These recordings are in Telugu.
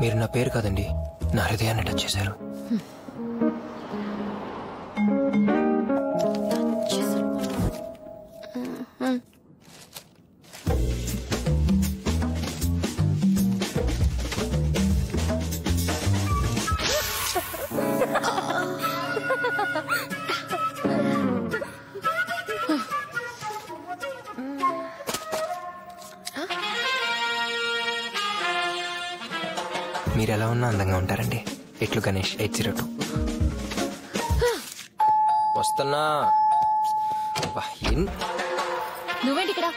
మీరు నా పేరు కాదండి, నా హృదయాన్ని టచ్ చేశారు. మీరు ఎలా ఉన్నా అందంగా ఉంటారండి. ఇట్లు గణేష్ 802. వస్తున్నా. నువ్వేంటి ఇక్కడ?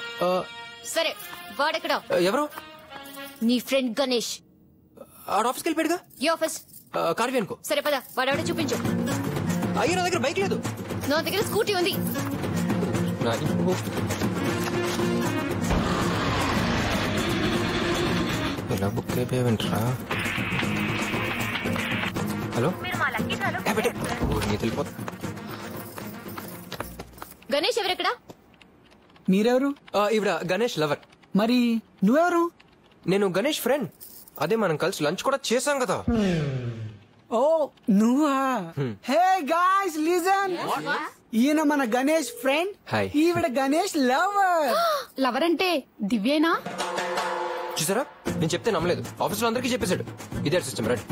సరే వాడెక్కడ? ఎవరు? నీ ఫ్రెండ్ గణేష్. ఆడ ఆఫీస్కి వెళ్ళిపోయాడుగా. ఏ ఆఫీస్? కార్వి అనుకో. సరే పద, వాడెవడో చూపించు. అయ్యో నా దగ్గర బైక్ లేదు. నా దగ్గర స్కూటీ ఉంది. ఇలా బుక్ అయిపోయావేంట్రా? హలో గణేష్ ఎవరెక్కడ? మీరెవరు? ఇవిడ గణేష్ లవర్. మరి నువ్వెవరు? నేను గణేష్ ఫ్రెండ్. అదే మనం కలిసి లంచ్ కూడా చేసాం కదా. ఓ నువ్వా? హే గాయ్స్ లిజన్, ఈయన మన గణేష్ ఫ్రెండ్. హాయ్. ఈవిడ గణేష్ లవర్. లవర్ అంటే దివ్యేనా? చూసారా, నేను చెప్తే నమ్మలేదు. ఆఫీస్ లో అందరికీ చెప్పేశాడు. ఇదే సిస్టమ్ రైట్.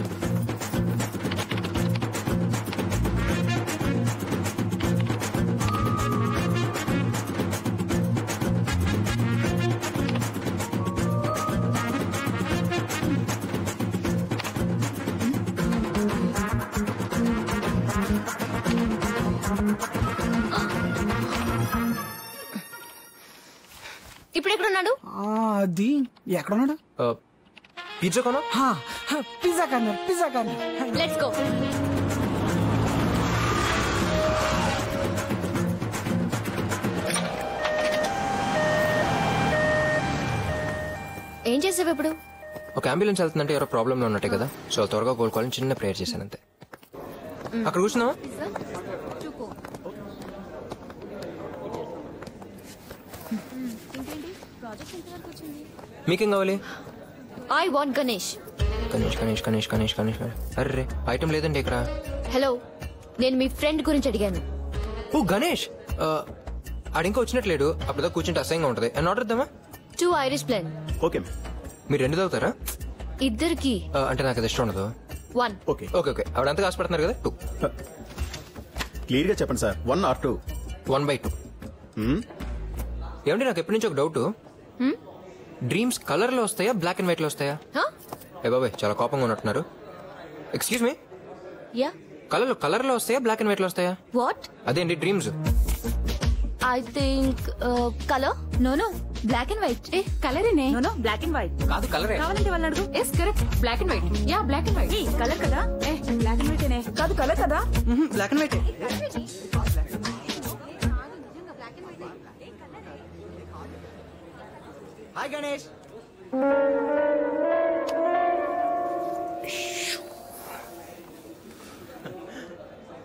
ఇప్పుడు ఎక్కడున్నాడు? అది ఎక్కడున్నాడు? పిజ్జా కొనా? Pizza corner. Pizza corner. Let's go. ఏం చేసావు ఇప్పుడు? ఒక అంబులెన్స్ వెళ్తుందంటే ఎవరో ప్రాబ్లమ్ లో ఉన్నట్టే కదా, సో త్వరగా కోలుకోవాలని చిన్న ప్రేయర్ చేశాను అంతే. అక్కడ కూర్చున్నావా? మీకేం కావాలి? I want Ganesh. Ganesh Ganesh Ganesh Ganesh Ganesh. Array item లేదండి ఇక్కడ. హలో, నేను మీ ఫ్రెండ్ గురించి అడిగాను. ఓ గణేష్, ఆడింకా వచ్చినట్లేడు. అప్పుడుదా కూర్చుంటే అసహ్యంగా ఉంటది. అని ఆర్డర్ ఇద్దామా? 2 Irish plan. ఓకే. మీరు 2 తాగుతారా? ఇద్దరికి. అంటే నాకు అది ఇష్టం ఉండదు. 1. Okay okay okay. ఆవిడ అంతగా ఆశపడుతున్నారు కదా. 2. క్లియర్ గా చెప్పండి సార్, 1 or 2? 1/2. ఏమండి, నాకు ఎప్పటి నుంచి ఒక డౌట్. డ్రీమ్స్ కలర్ లో వస్తాయా, బ్లాక్ అండ్ వైట్ లో వస్తాయా? ఏ బాబాయ్, చాలా కోపంగా ఉన్నట్టున్నారు. ఎక్స్క్యూజ్ మీ, యా, కలర్ లో వస్తాయా, బ్లాక్ అండ్ వైట్ లో వస్తాయా? వాట్? అదేంటి dreams? I think colour. No no, black and white. ఏ కలరేనే. No no, black and white. కాదు కలరే. కావాలంటే వాళ్ళని అడుగు. Yes correct, black and white. Yeah, black and white. ఏ కలర్ కదా? ఏ బ్లాక్ అండ్ వైటేనే. కాదు కలర్ కదా? Black and white. Hi Ganesh.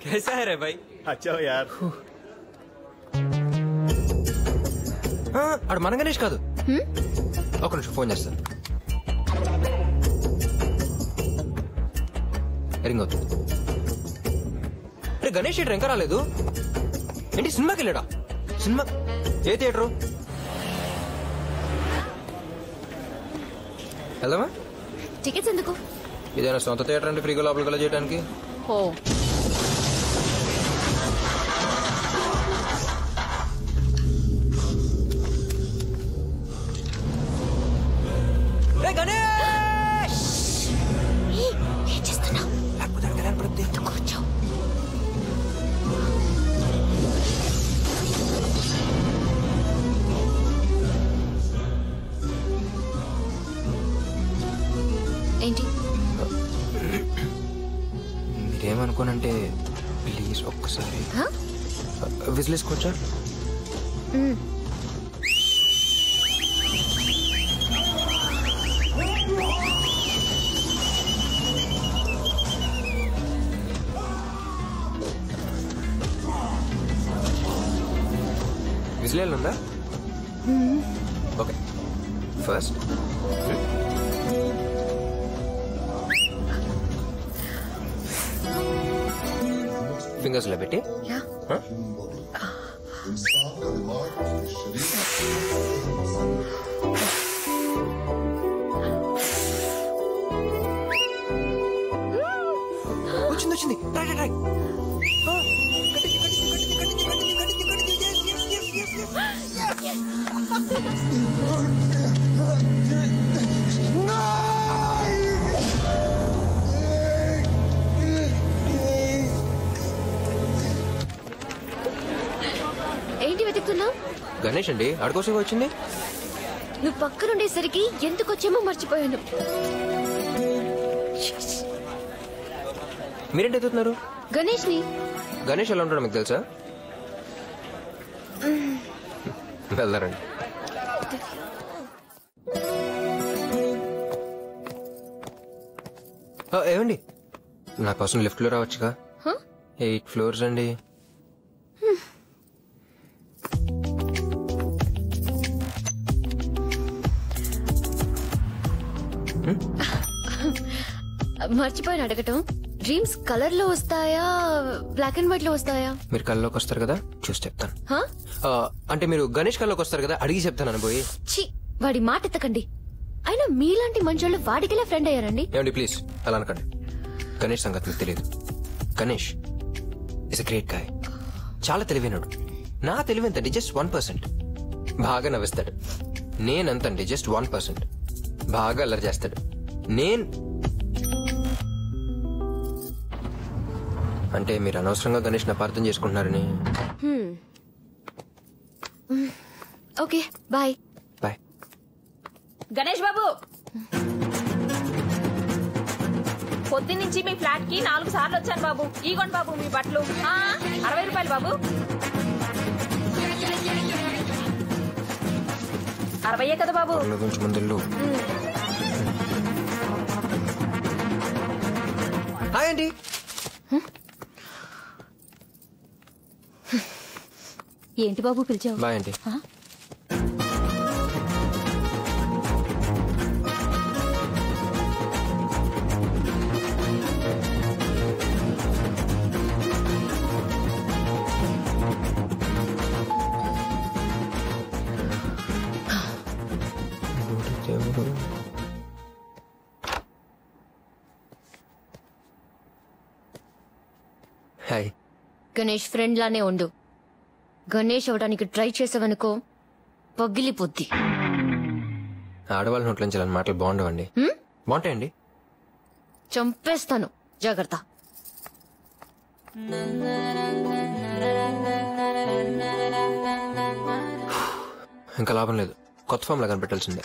कैसा है रे भाई? अच्छा हो यार. అడు మన గణేష్ కాదు. ఒక నిమిషం ఫోన్ చేస్తా. రింగ్ అవుతుంది. రే గణేష్ థియేటర్ ఇంకా రాలేదు ఏంటి? సినిమాకి వెళ్ళాడా? సినిమా ఏ థియేటరు? వెళ్దామా? టికెట్స్ ఎందుకు? ఇదేనా సొంత థియేటర్ అంటే ఫ్రీగా లోపలికి వెళ్ళ చేయడానికి? ఓ గణేష్ ఏంటి? మీరేమనుకోనంటే ప్లీజ్ ఒక్కసారి Huh? విజిలేసుకోవచ్చా? విజిలేయాలి ఉందా? ఓకే ఫస్ట్ ఫింగర్స్ లో పెట్టి యా. వచ్చింది వచ్చింది ట్రై ట్రై ట్రై ఏంటి వెతుకుతున్నావు? గణేష్ అండి ఆడుకోసం వచ్చింది. నువ్వు పక్కనుండేసరికి ఎందుకు వచ్చేమో మర్చిపోయాను. మీరేంటి ఎత్తుతున్నారు? గణేష్ ని. గణేష్ ఎలా ఉంటాడో మీకు తెలుసా? వెళ్దారండి. ఏమండి నా కోసం లిఫ్ట్ లో రావచ్చుగా? 8 floors అండి. మర్చిపోయాను అడగటం. డ్రీమ్స్ కలర్ లో వస్తాయా బ్లాక్ అండ్ వైట్ లో వస్తాయా? మీరు కల్లోకి వస్తారు కదా చూసి చెప్తాను. హా? అంటే మీరు గణేష్ కల్లోకి వస్తారు కదా అడిగి చెప్తాను అనుకోయి. ఛీ, వాడి మాట ఎత్తకండి. అయినా మీలాంటి మంచోళ్ళు వాడికిలా ఫ్రెండ్ అయ్యారండి. ఏమండి ప్లీజ్ అలా అనకండి. గణేష్ సంగతి మీకు తెలియదు. Ganesh is a great guy. చాలా తెలివైనడు. నా తెలివెంతండి జస్ట్ 1%. బాగా నవ్విస్తాడు. నేనంతండి జస్ట్ 1%. బాగా అల్లరి చేస్తాడు. అంటే మీరు అనవసరంగా గణేష్ అపార్థం చేసుకుంటున్నారని. Okay bye. బాయ్. గణేష్ బాబు, పొద్దున్నుంచి మీ ఫ్లాట్ కి 4 సార్లు వచ్చాను బాబు. ఈగోండి బాబు మీ బట్టలు. 60 రూపాయలు బాబు. 60 కదా బాబు. కొంచెం ముందు హాయ్ అండి. ఏంటి బాబు పిలిచావు? బాయ్ అండి. హాయ్. గణేష్ ఫ్రెండ్ లానే ఉండు. గణేష్ అవడానికి ట్రై చేసావనుకో పగిలిపోద్ది. ఆడవాళ్ళ నోట్ల నుంచి అలాంటి మాటలు బాగుండవండి. బాగుంటాయండి. చంపేస్తాను, జాగ్రత్త. ఇంకా లాభం లేదు. కొత్త ఫామ్ లా కనిపెట్టాల్సిందే.